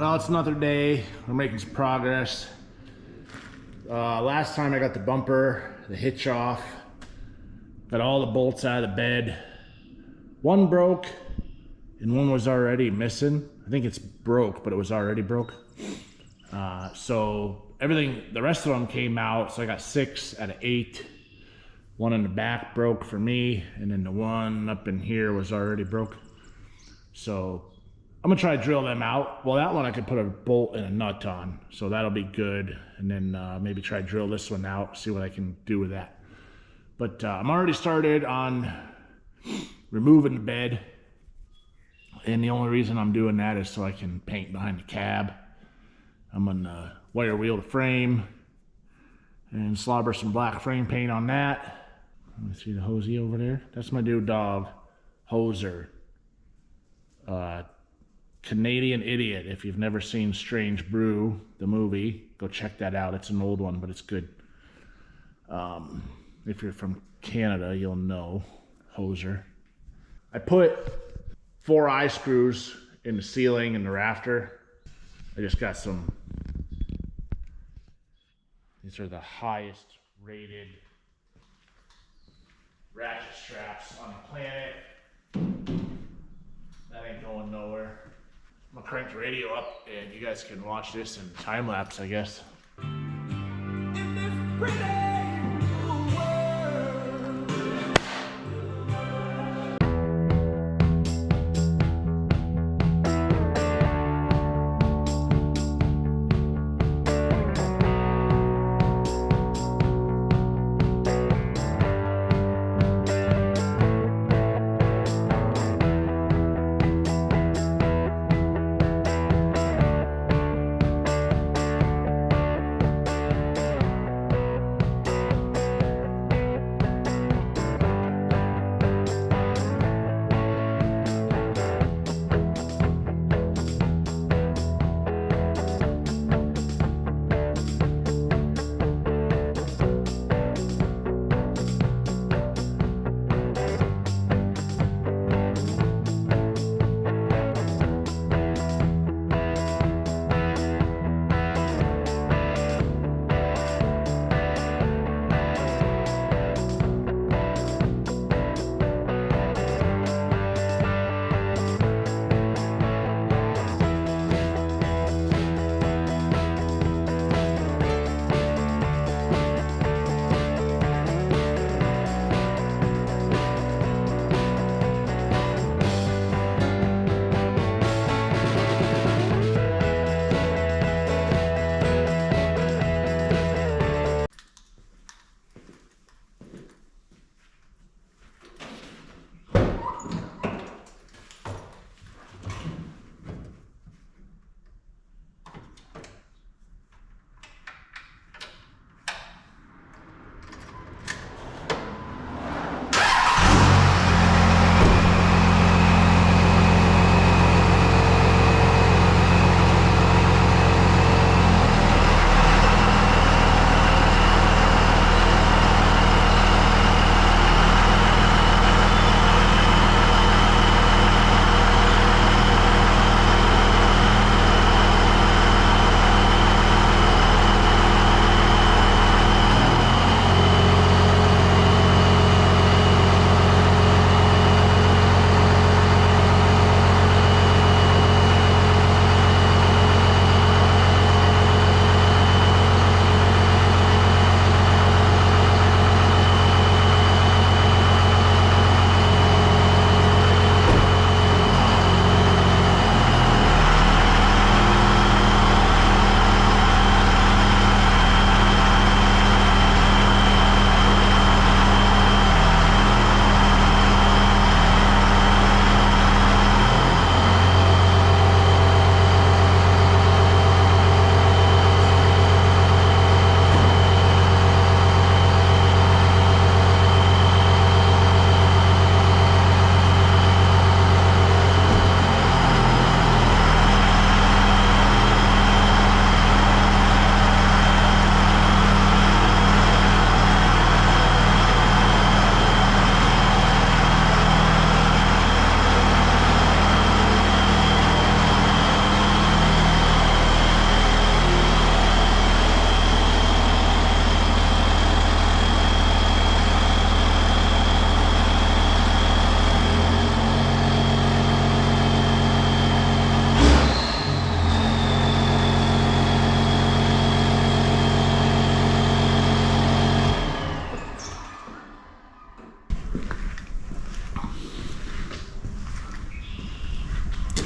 Well, it's another day. We're making some progress. Last time I got the bumper, the hitch off, got all the bolts out of the bed. One broke and one was already missing. I think it's broke, but it was already broke. So everything, the rest of them came out. So I got 6 out of 8. One in the back broke for me, and then the one up in here was already broke. So I'm gonna try to drill them out. Well, that one I could put a bolt and a nut on, so that'll be good. And then maybe try to drill this one out, see what I can do with that. But I'm already started on removing the bed. And the only reason I'm doing that is so I can paint behind the cab. I'm gonna wire wheel the frame and slobber some black frame paint on that. Let me see the hosey over there. That's my new dog, Hoser. Canadian Idiot. If you've never seen Strange Brew, the movie, go check that out. It's an old one, but it's good. If you're from Canada, you'll know Hoser. I put 4 eye screws in the ceiling and the rafter. I just got some. These are the highest rated ratchet straps on the planet. That ain't going nowhere. I'm gonna crank the radio up and you guys can watch this in time lapse, I guess. In this pretty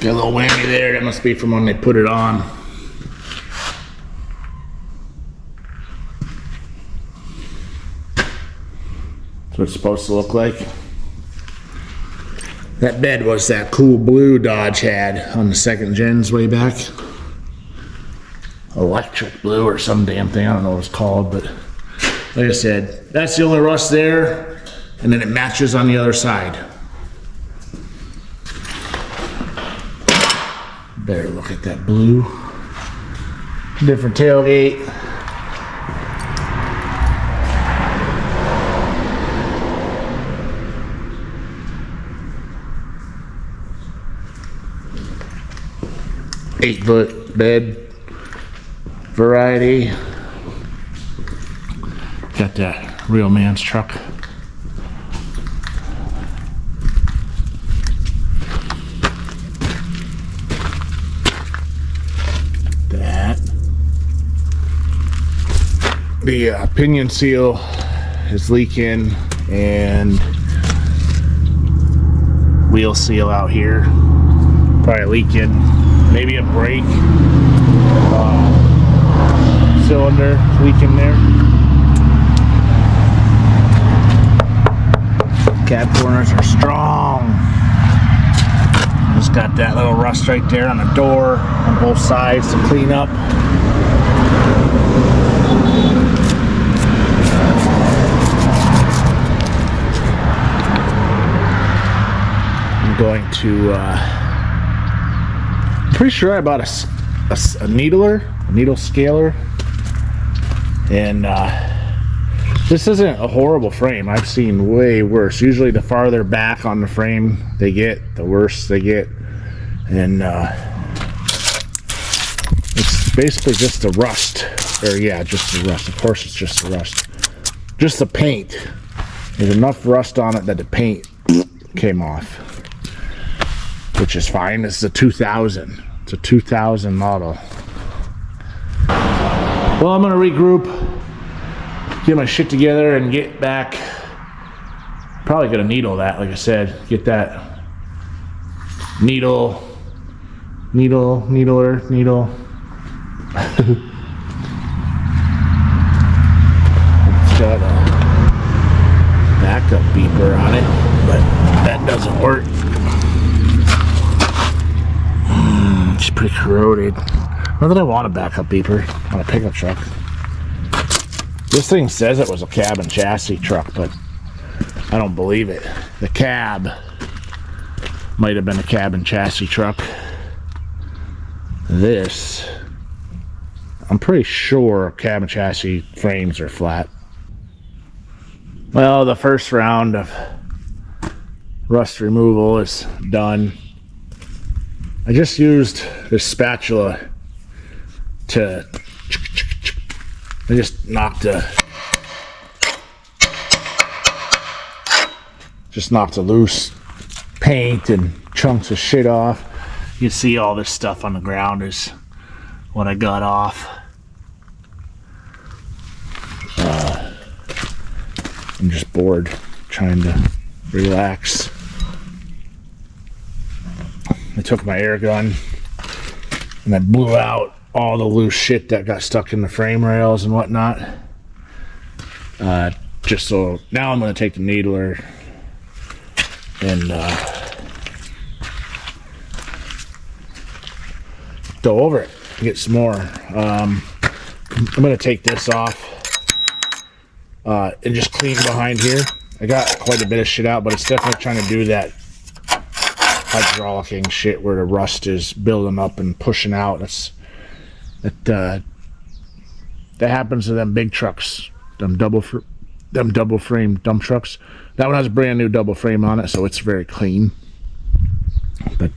Got a little whammy there. That must be from when they put it on. That's what it's supposed to look like. That bed was that cool blue Dodge had on the second gens way back. Electric blue or some damn thing. I don't know what it's called, but like I said, that's the only rust there, and then it matches on the other side. Better look at that blue. Different tailgate. Eight-foot bed variety. Got that real man's truck. That. The pinion seal is leaking, and wheel seal out here probably leaking. Maybe a brake cylinder leaking there. Cab corners are strong. Just got that little rust right there on the door on both sides to clean up. I'm going to pretty sure I bought a needle scaler, and this isn't a horrible frame. I've seen way worse. Usually the farther back on the frame they get, the worse they get, and it's basically just the rust, or yeah, just the rust. Of course it's just the rust. Just the paint. There's enough rust on it that the paint came off, which is fine. This is a 2000. It's a 2000 model. Well, I'm gonna regroup, get my shit together, and get back. Probably gonna needle that, like I said. Get that needler. It's got a backup beeper on it, but that doesn't work. It's pretty corroded. Not that I want a backup beeper on a pickup truck. This thing says it was a cab and chassis truck, but I don't believe it. The cab might have been a cab and chassis truck. This, I'm pretty sure cab and chassis frames are flat. Well, the first round of rust removal is done. I just used this spatula to knock the loose paint and chunks of shit off. You see all this stuff on the ground is what I got off. I'm just bored, trying to relax. I took my air gun and I blew out all the loose shit that got stuck in the frame rails and whatnot. Just so now I'm going to take the needler and go over it, get some more. I'm going to take this off and just clean behind here. I got quite a bit of shit out, but it's definitely trying to do that hydraulicing shit where the rust is building up and pushing out. That happens to them big trucks, them double frame dump trucks. That one has a brand new double frame on it, so it's very clean. But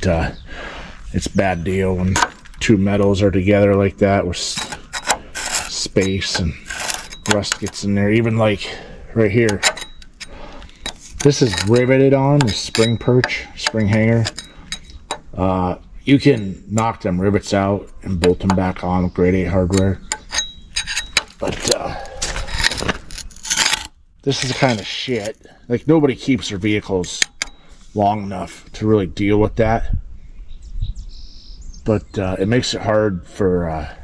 it's a bad deal when two metals are together like that with space and rust gets in there. Even like right here, this is riveted on the spring perch, spring hanger. You can knock them rivets out and bolt them back on with grade 8 hardware. But this is the kind of shit, like, nobody keeps their vehicles long enough to really deal with that. but it makes it hard for, I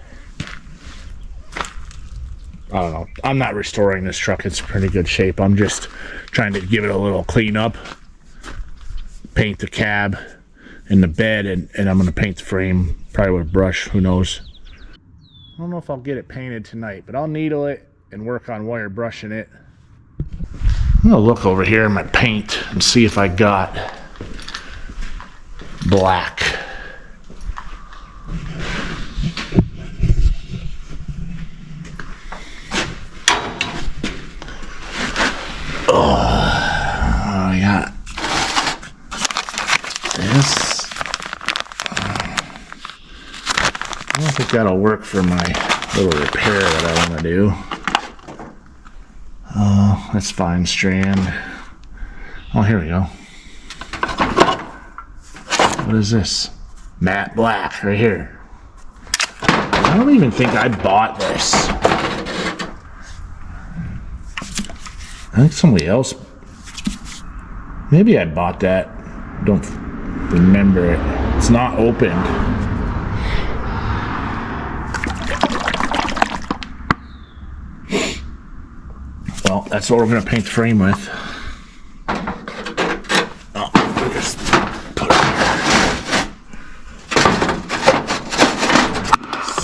don't know. I'm not restoring this truck. It's in pretty good shape. I'm just trying to give it a little cleanup, paint the cab and the bed, and I'm going to paint the frame, probably with a brush, who knows. I don't know if I'll get it painted tonight, but I'll needle it and work on wire brushing it. I'm going to look over here in my paint and see if I got black. Oh, I got this. I don't think that'll work for my little repair that I want to do. Oh, that's fine, strand. Oh, here we go. What is this? Matte black right here. I don't even think I bought this. I think somebody else, maybe I bought that. Don't remember it. It's not opened. Well, that's what we're going to paint the frame with. Oh, I'll just put it here.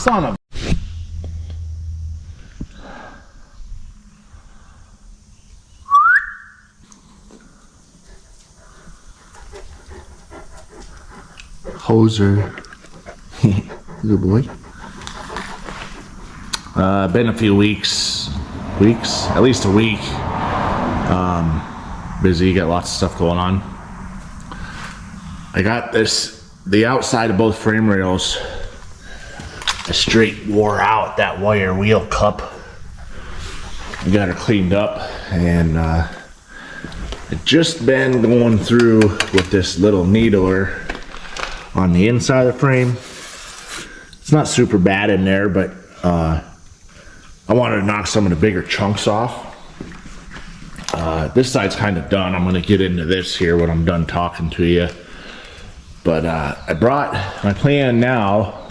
Son of a... Hoser. Good boy. Been a few weeks, at least a week. Busy, got lots of stuff going on. I got the outside of both frame rails, I straight wore out that wire wheel cup. I got her cleaned up, and I've just been going through with this little needler on the inside of the frame. It's not super bad in there, but I wanted to knock some of the bigger chunks off. This side's kind of done. I'm going to get into this here when I'm done talking to you. But I brought my plan now.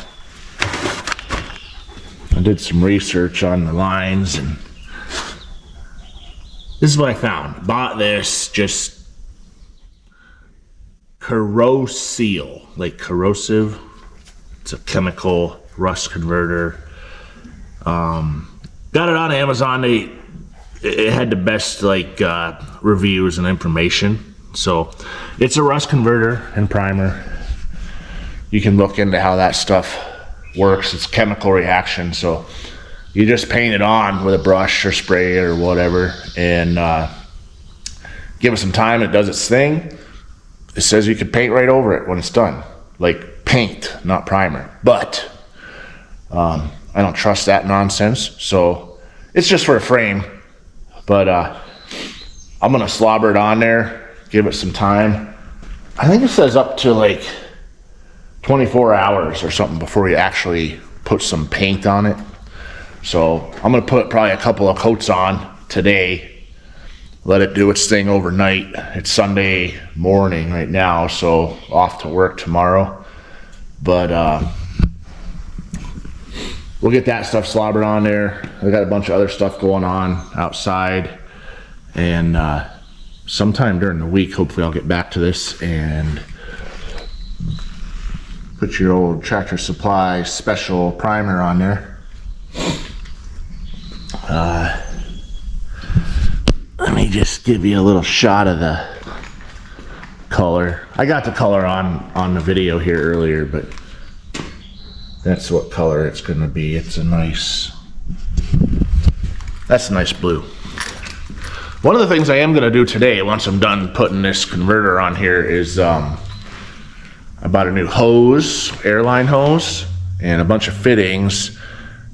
I did some research on the lines, and this is what I found. Bought this, just Corroseal, like corrosive. It's a chemical rust converter. Got it on Amazon. It had the best reviews and information. So it's a rust converter and primer. You can look into how that stuff works. It's chemical reaction, so you just paint it on with a brush or spray it or whatever, and give it some time. It does its thing. It says you can paint right over it when it's done, like paint, not primer. But I don't trust that nonsense, so it's just for a frame. But I'm gonna slobber it on there, give it some time. I think it says up to like 24 hours or something before you actually put some paint on it. So I'm gonna put probably a couple of coats on today, let it do its thing overnight. It's Sunday morning right now, so off to work tomorrow. But we'll get that stuff slobbered on there. I got a bunch of other stuff going on outside, and sometime during the week, hopefully I'll get back to this and put your old Tractor Supply special primer on there. Let me just give you a little shot of the color. I got the color on the video here earlier, but that's what color it's gonna be. It's a nice, that's a nice blue. One of the things I am gonna do today, once I'm done putting this converter on here, is I bought a new hose, airline hose, and a bunch of fittings,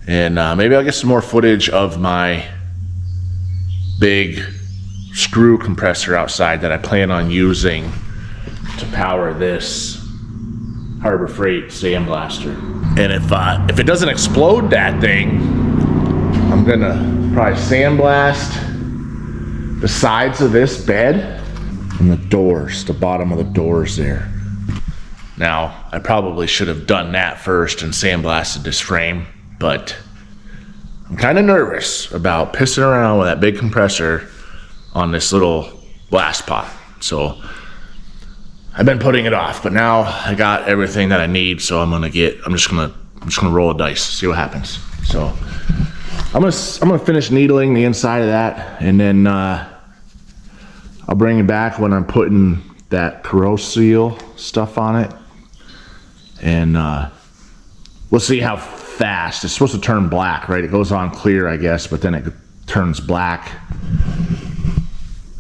and maybe I'll get some more footage of my big screw compressor outside that I plan on using to power this Harbor Freight sandblaster. And if it doesn't explode that thing, I'm gonna probably sandblast the sides of this bed and the doors, the bottom of the doors there. Now, I probably should have done that first and sandblasted this frame, but I'm kind of nervous about pissing around with that big compressor on this little blast pot. So I've been putting it off, but now I got everything that I need, so I'm just gonna roll a dice, see what happens. So I'm gonna finish needling the inside of that, and then I'll bring it back when I'm putting that Corro-Seal stuff on it, and we'll see how fast. It's supposed to turn black, right? It goes on clear, I guess, but then it turns black,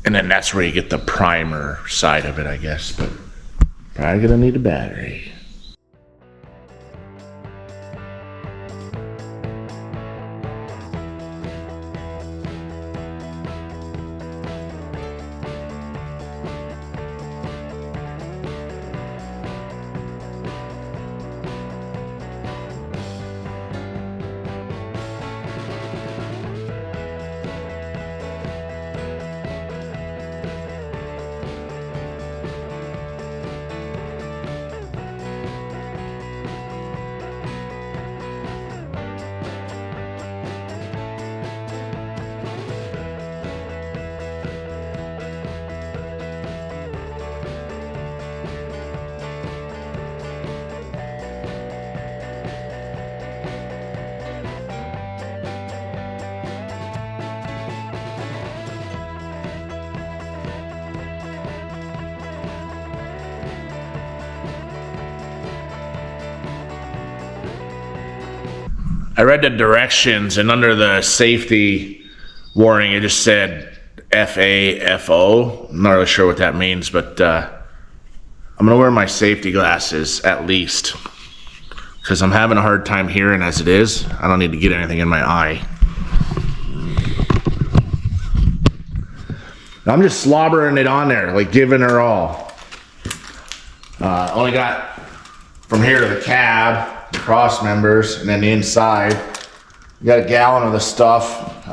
and then that's where you get the primer side of it, I guess. But probably gonna need a battery. I read the directions, and under the safety warning, it just said FAFO. I'm not really sure what that means, but I'm gonna wear my safety glasses at least, because I'm having a hard time hearing as it is. I don't need to get anything in my eye. I'm just slobbering it on there, like giving her all. Only got from here to the cab, the cross members, and then the inside. Got a gallon of the stuff.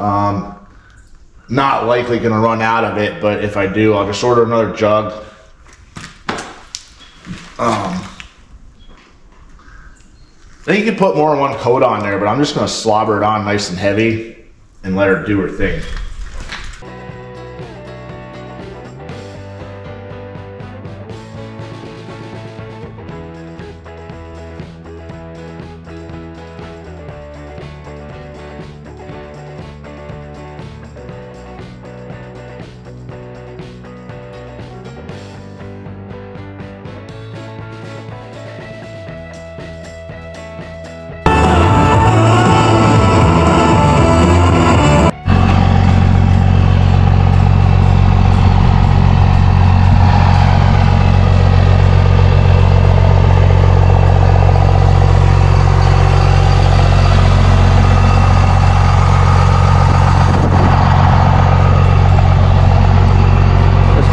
Not likely gonna run out of it, but if I do, I'll just order another jug. I think you can put more than one coat on there, but I'm just gonna slobber it on nice and heavy and let her do her thing.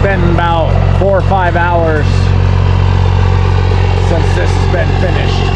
Been about 4 or 5 hours since this has been finished.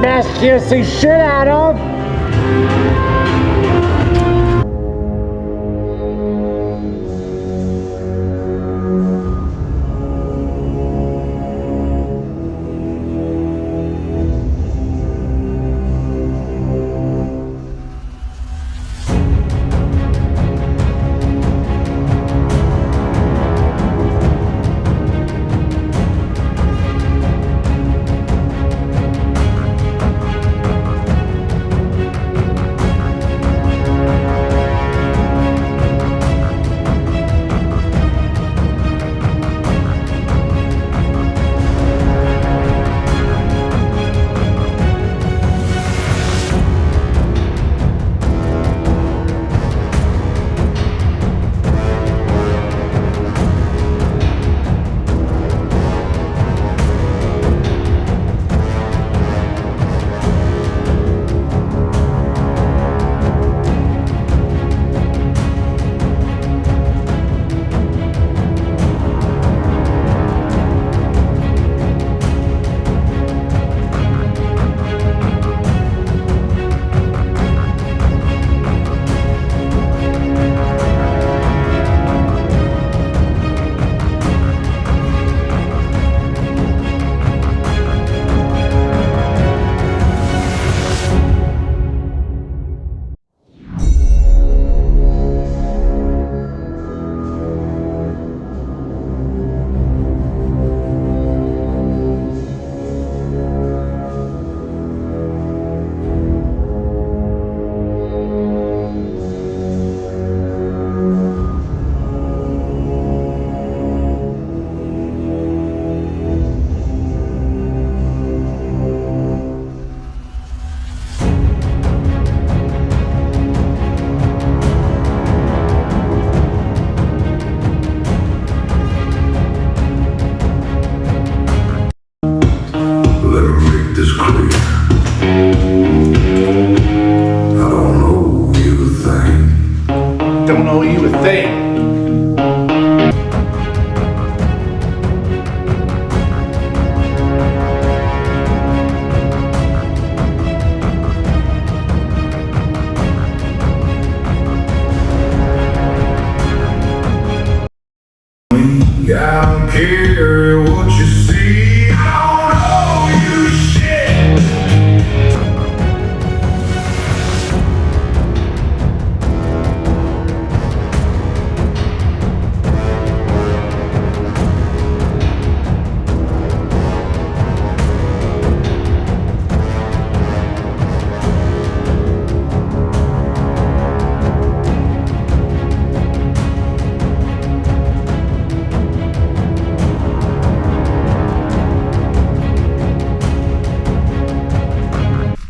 Smashed the shit out of. Don't know what you would think. I don't care what you see. I don't owe you shit.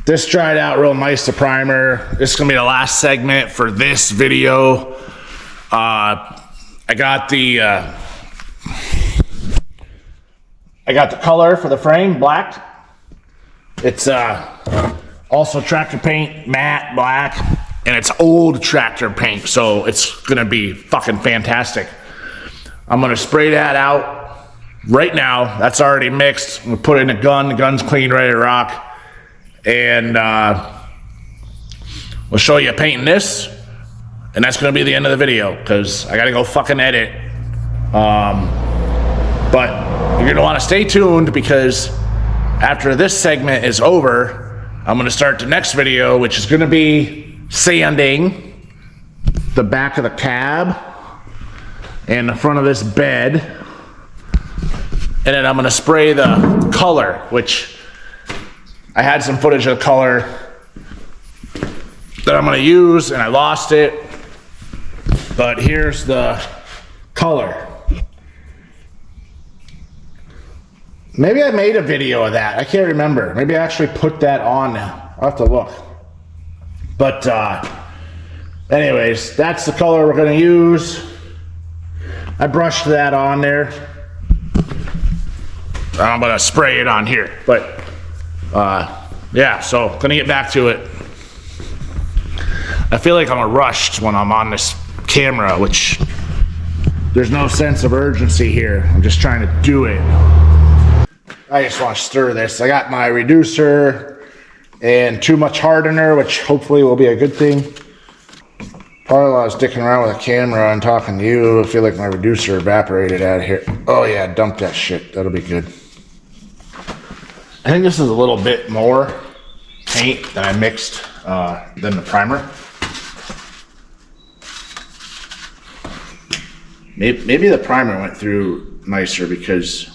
This dried out real nice, the primer. This is gonna be the last segment for this video. I got the color for the frame, black. It's also tractor paint, matte black, and it's old tractor paint, so it's gonna be fucking fantastic. I'm gonna spray that out right now. That's already mixed. I'm gonna put it in a gun. The gun's clean, ready to rock. And we'll show you painting this, and that's gonna be the end of the video because I gotta go fucking edit. But you're gonna want to stay tuned because after this segment is over, I'm gonna start the next video, which is gonna be sanding the back of the cab and the front of this bed, and then I'm gonna spray the color, which I had some footage of color that I'm gonna use and I lost it, but here's the color. Maybe I made a video of that. I can't remember. Maybe I actually put that on now. I'll have to look. But anyways, that's the color we're gonna use. I brushed that on there. I'm gonna spray it on here, but yeah, so gonna get back to it. I feel like I'm rushed when I'm on this camera, which there's no sense of urgency here. I'm just trying to do it. I just want to stir this. I got my reducer and too much hardener, which hopefully will be a good thing. Probably while I was dicking around with a camera and talking to you, I feel like my reducer evaporated out of here. Oh yeah, dump that shit. That'll be good. I think this is a little bit more paint that I mixed than the primer. Maybe the primer went through nicer because,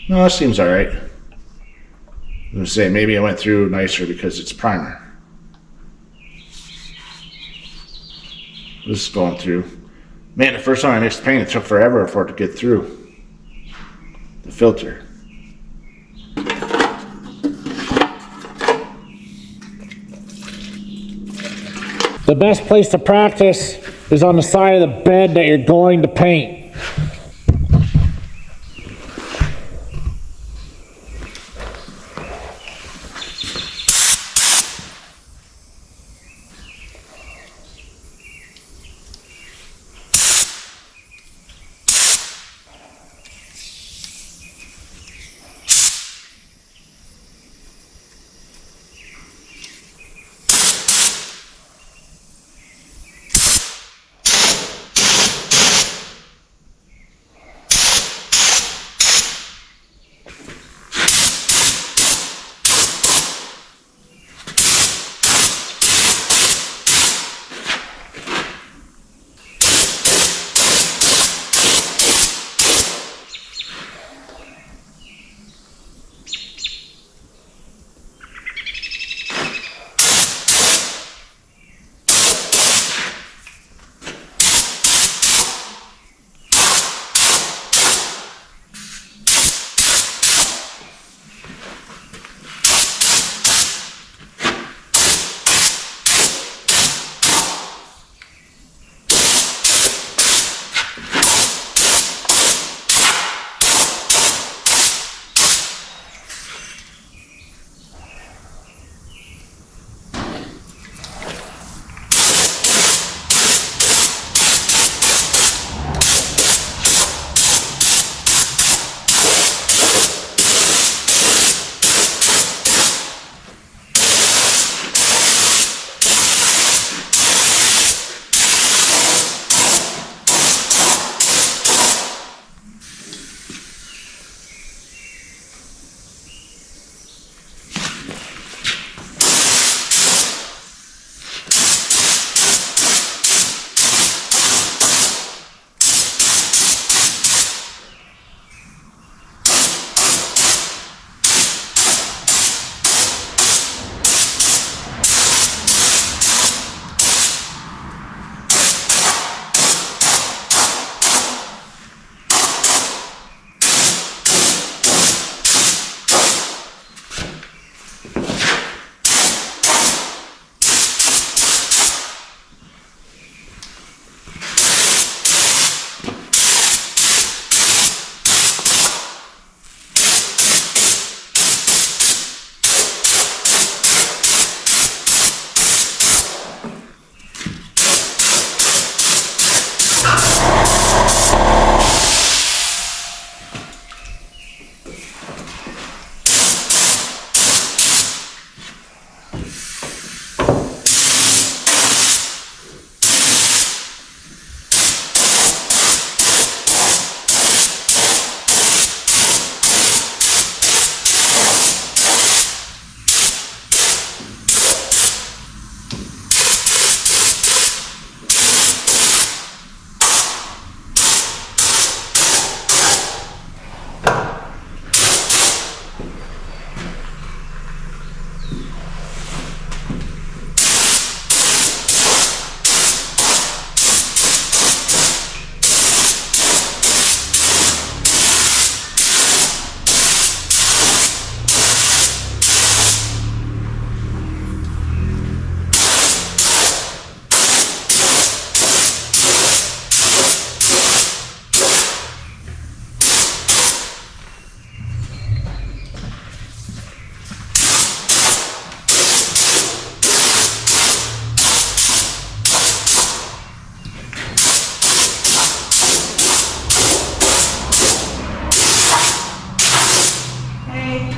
no, that seems all right. I'm gonna say maybe it went through nicer because it's primer. This is going through. Man, the first time I mixed paint, it took forever for it to get through the filter. The best place to practice is on the side of the bed that you're going to paint. Hey.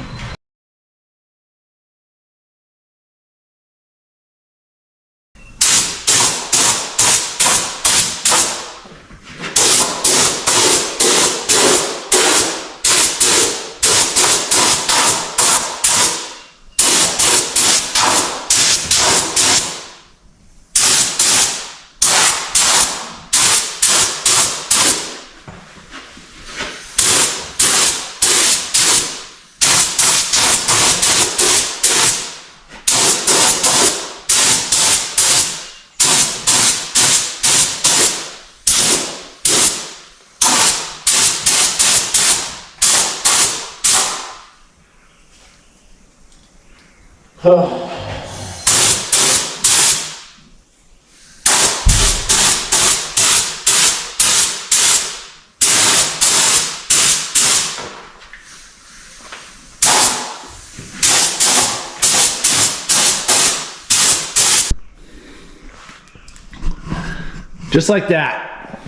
Just like that.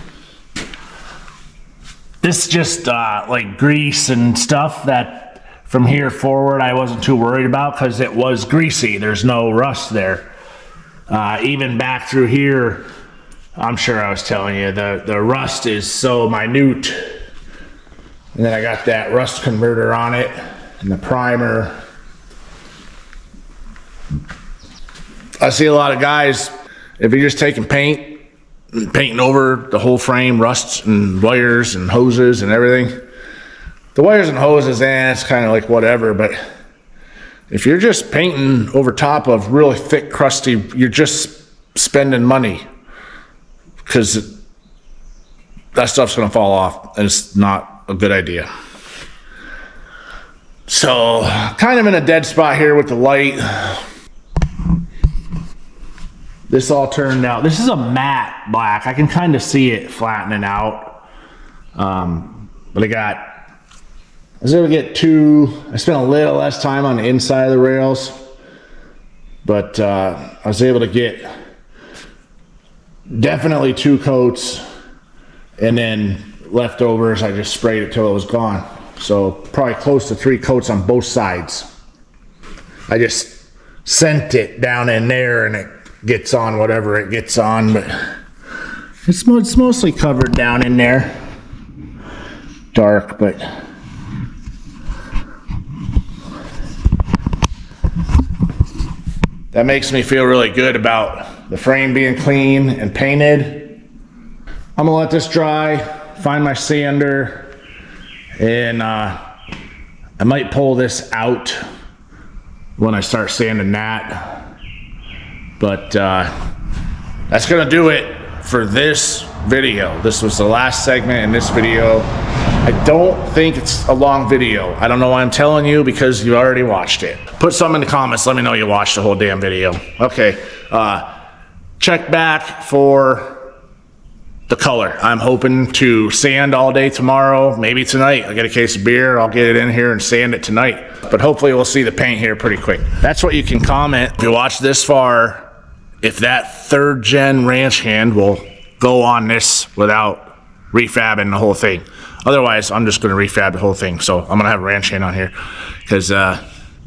This just like grease and stuff that from here forward I wasn't too worried about because it was greasy. There's no rust there. Even back through here, I'm sure I was telling you, the rust is so minute. And then I got that rust converter on it and the primer. I see a lot of guys, if you're just taking paint, painting over the whole frame, rusts and wires and hoses and everything. The wires and hoses, it's kind of like whatever, but if you're just painting over top of really thick, crusty, you're just spending money because that stuff's gonna fall off and it's not a good idea. So, kind of in a dead spot here with the light. This all turned out. This is a matte black. I can kind of see it flattening out. But I was able to get I spent a little less time on the inside of the rails, but I was able to get definitely 2 coats, and then leftovers, I just sprayed it till it was gone. So probably close to 3 coats on both sides. I just sent it down in there and it gets on whatever it gets on, but it's mostly covered down in there. Dark, but that makes me feel really good about the frame being clean and painted. I'm gonna let this dry, find my sander, and I might pull this out when I start sanding that. But that's gonna do it for this video. This was the last segment in this video. I don't think it's a long video. I don't know why I'm telling you, because you already watched it. Put some in the comments, let me know you watched the whole damn video. Okay, check back for the color. I'm hoping to sand all day tomorrow, maybe tonight. I'll get a case of beer, I'll get it in here and sand it tonight. But hopefully we'll see the paint here pretty quick. That's what you can comment. If you watch this far, if that 3rd gen ranch hand will go on this without refabbing the whole thing. Otherwise, I'm just gonna refab the whole thing. So I'm gonna have a ranch hand on here because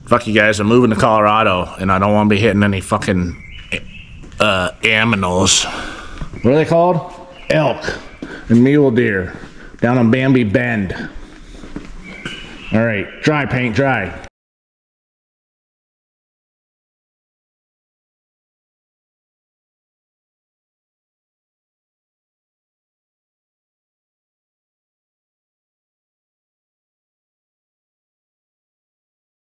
fuck you guys, I'm moving to Colorado and I don't wanna be hitting any fucking aminals. What are they called? Elk and mule deer down on Bambi Bend. All right, dry paint, dry.